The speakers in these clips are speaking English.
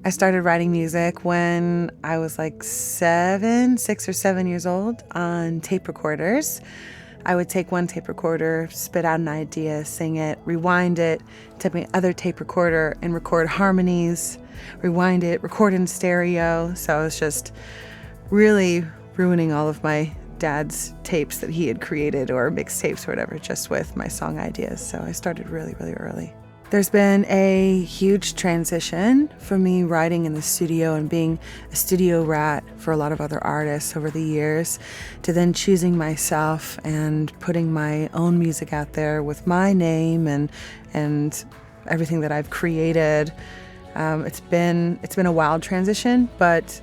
I started writing music when I was like 6 or 7 years old on tape recorders. I would take one tape recorder, spit out an idea, sing it, rewind it, take my other tape recorder and record harmonies, rewind it, record in stereo. So I was just really ruining all of my dad's tapes that he had created, or mixtapes or whatever, just with my song ideas. So I started really, really early. There's been a huge transition from me writing in the studio and being a studio rat for a lot of other artists over the years, to then choosing myself and putting my own music out there with my name and everything that I've created. It's been a wild transition, but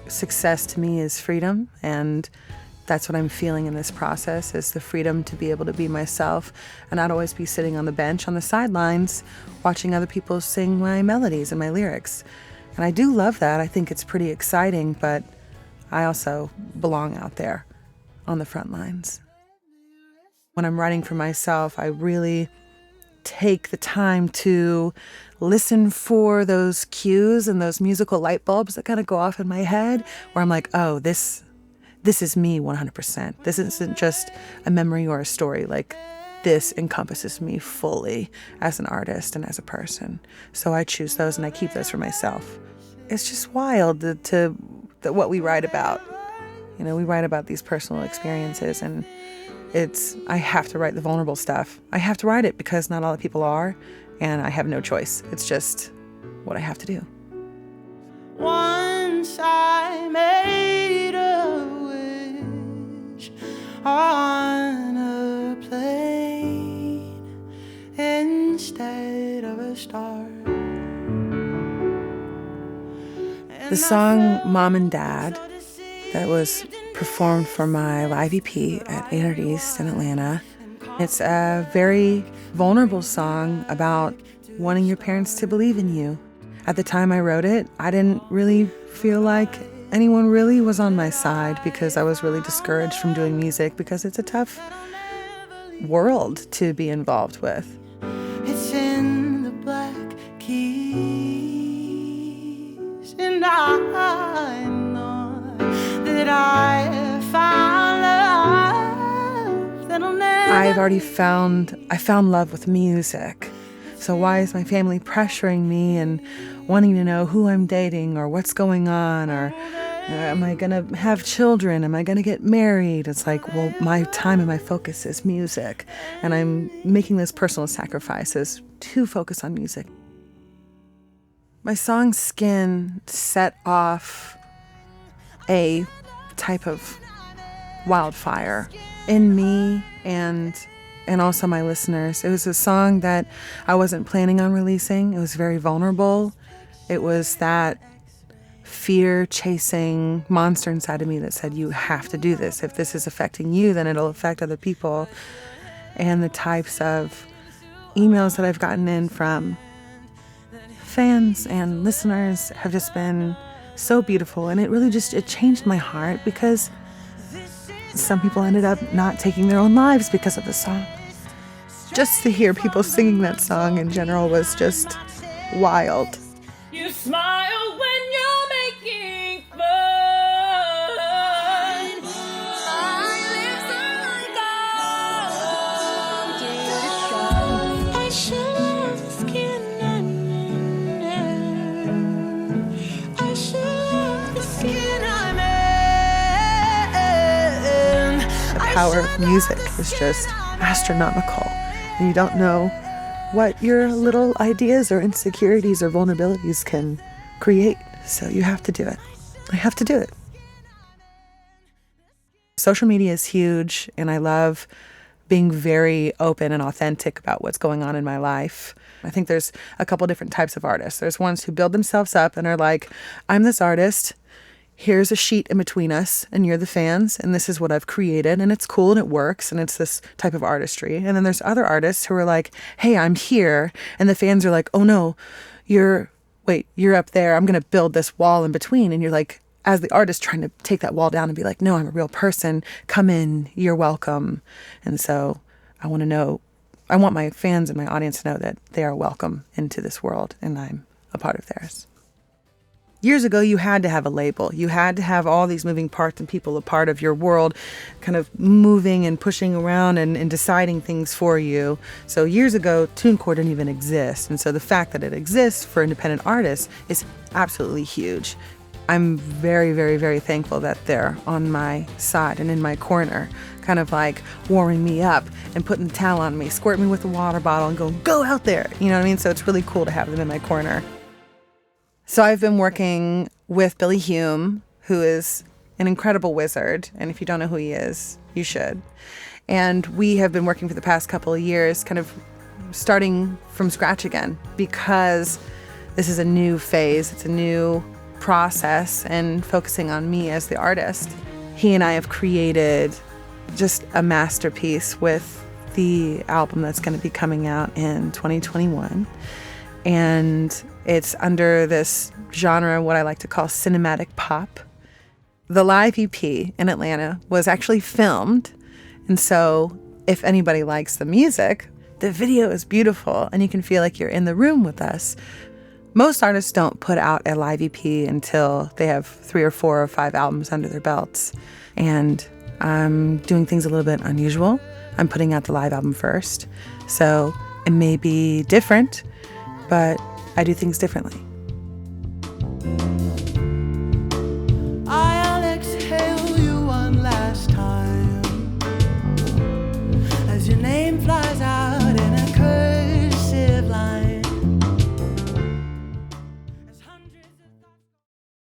success to me is freedom, and that's what I'm feeling in this process, is the freedom to be able to be myself and not always be sitting on the bench on the sidelines watching other people sing my melodies and my lyrics. And I do love that. I think it's pretty exciting, but I also belong out there on the front lines. When I'm writing for myself, I really take the time to listen for those cues and those musical light bulbs that kind of go off in my head, where I'm like, oh, this is me 100%. This isn't just a memory or a story. Like, this encompasses me fully as an artist and as a person. So I choose those and I keep those for myself. It's just wild to what we write about. You know, we write about these personal experiences, and I have to write the vulnerable stuff. I have to write it because not all the people are, and I have no choice. It's just what I have to do. Once I made a wish on a plane instead of a star. The song Mom and Dad, that was performed for my live EP at 800 East in Atlanta. It's a very vulnerable song about wanting your parents to believe in you. At the time I wrote it, I didn't really feel like anyone really was on my side, because I was really discouraged from doing music because it's a tough world to be involved with. It's in the black keys, and I know that I found love that'll never. I found love with music. So why is my family pressuring me and wanting to know who I'm dating or what's going on, or am I going to have children? Am I going to get married? It's like, well, my time and my focus is music, and I'm making those personal sacrifices to focus on music. My song Skin set off a type of wildfire in me and also my listeners. It was a song that I wasn't planning on releasing. It was very vulnerable. It was that fear-chasing monster inside of me that said, you have to do this. If this is affecting you, then it'll affect other people. And the types of emails that I've gotten in from fans and listeners have just been so beautiful. And it really it changed my heart, because some people ended up not taking their own lives because of the song. Just to hear people singing that song in general was just wild. You smile when you're making fun. I should love the skin I'm in. I should love the skin I'm in. The power of music is just astronomical. And you don't know what your little ideas or insecurities or vulnerabilities can create. So you have to do it. I have to do it. Social media is huge, and I love being very open and authentic about what's going on in my life. I think there's a couple different types of artists. There's ones who build themselves up and are like, I'm this artist. Here's a sheet in between us, and you're the fans, and this is what I've created, and it's cool and it works, and it's this type of artistry. And then there's other artists who are like, hey, I'm here, and the fans are like, oh no, you're up there, I'm gonna build this wall in between. And you're like, as the artist, trying to take that wall down and be like, no, I'm a real person, come in, you're welcome. And so I want my fans and my audience to know that they are welcome into this world, and I'm a part of theirs. Years ago, you had to have a label. You had to have all these moving parts and people a part of your world kind of moving and pushing around and deciding things for you. So years ago, TuneCore didn't even exist. And so the fact that it exists for independent artists is absolutely huge. I'm very, very, very thankful that they're on my side and in my corner, kind of like warming me up and putting the towel on me, squirt me with a water bottle and going, go out there. You know what I mean? So it's really cool to have them in my corner. So I've been working with Billy Hume, who is an incredible wizard. And if you don't know who he is, you should. And we have been working for the past couple of years, kind of starting from scratch again, because this is a new phase. It's a new process and focusing on me as the artist. He and I have created just a masterpiece with the album that's going to be coming out in 2021. And it's under this genre, what I like to call cinematic pop. The live EP in Atlanta was actually filmed. And so if anybody likes the music, the video is beautiful and you can feel like you're in the room with us. Most artists don't put out a live EP until they have 3 or 4 or 5 albums under their belts. And I'm doing things a little bit unusual. I'm putting out the live album first. So it may be different, but I do things differently.